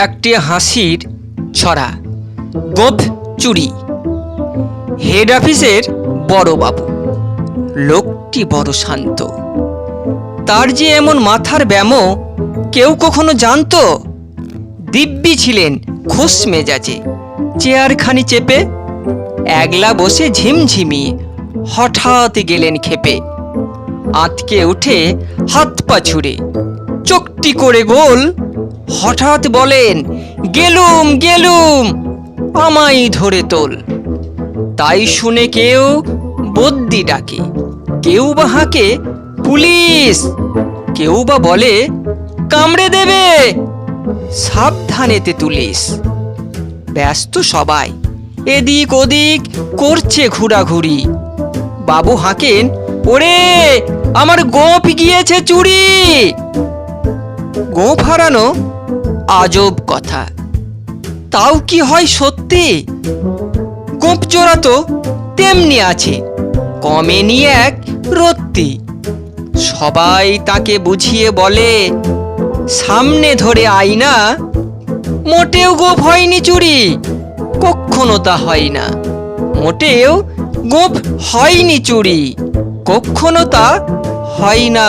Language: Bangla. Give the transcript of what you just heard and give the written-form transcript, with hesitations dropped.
একটি হাসির ছড়া। গোঁফ চুরি। হেড অফিসের বড় বাবু। লোকটি বড় শান্ত। তার যে এমন মাথার ব্যামো কেউ কখনো জানতো? দিব্যি ছিলেন খোশ মেজাজে, চেয়ারখানি চেপে একলা বসে ঝিমঝিমিয়ে হঠাৎ গেলেন ক্ষেপে। আঁতকে উঠে হাত পা ছুড়ে চোখটি করে গোল, হঠাৎ বলেন, গেলুম গেলুম, আমায় ধরে তোল। তাই শুনে কেউ বদ্যি ডাকে, কেউ বা হাঁকে পুলিশ, কেউ বা বলে কামড়ে দেবে, সাবধানেতে তুলিস। ব্যস্ত সবাই, এদিক ওদিক করছে ঘোরাঘুরি। বাবু হাঁকেন, ওরে আমার গোঁফ গিয়েছে চুরি। গোঁফ হারানো আজব কথা, তাও কি হয় সত্যি? গোঁফ চোরা তো তেমনি আছে, কমেনি এক রত্তি। সবাই তাকে বুঝিয়ে বলে, সামনে ধরে আয়না, মোটেও গোঁফ হয়নি চুরি, কখনো তা হয় না। মোটেও গোঁফ হয়নি চুরি, কখনো তা হয় না।